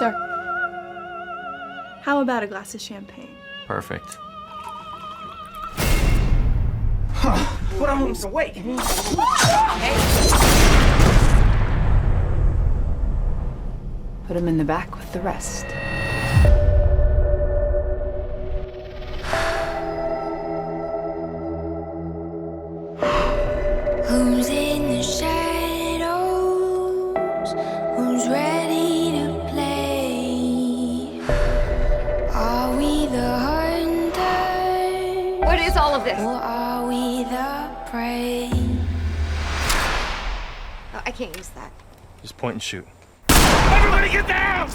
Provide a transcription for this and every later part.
Sir, how about a glass of champagne? Perfect. Put on some weight. Put him in the back with the rest. Who's in the shadows? Who's ready to play? Are we the hunter? What is all of this? Or are we the prey? Oh, I can't use that. Just point and shoot. Everybody get down!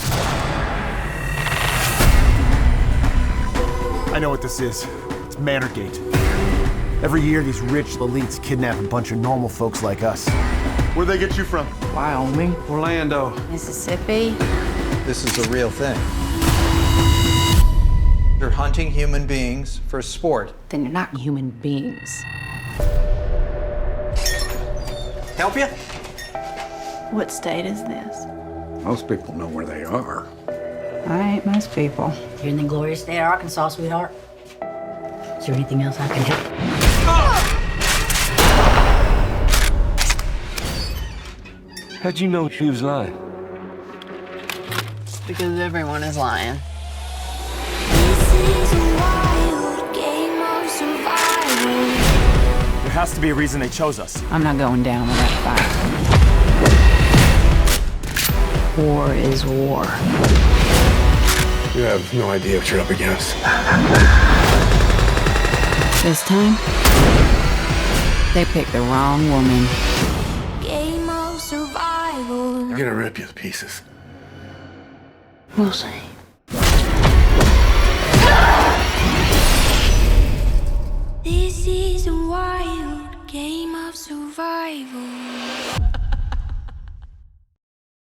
I know what this is. It's Manorgate. Every year, these rich elites kidnap a bunch of normal folks like us. Where'd they get you from? Wyoming. Orlando. Mississippi. This is a real thing. You're hunting human beings for sport. Then you're not human beings. Help you? What state is this? Most people know where they are. I ain't most people. You're in the glorious state of Arkansas, sweetheart. Is there anything else I can help? How'd you know she was lying? Because everyone is lying. This is a wild game of survival. There has to be a reason they chose us. I'm not going down without a fight. War is war. You have no idea what you're up against. This time, they picked the wrong woman. Game of survival. I'm gonna rip you to pieces. We'll see. This is a wild game of survival.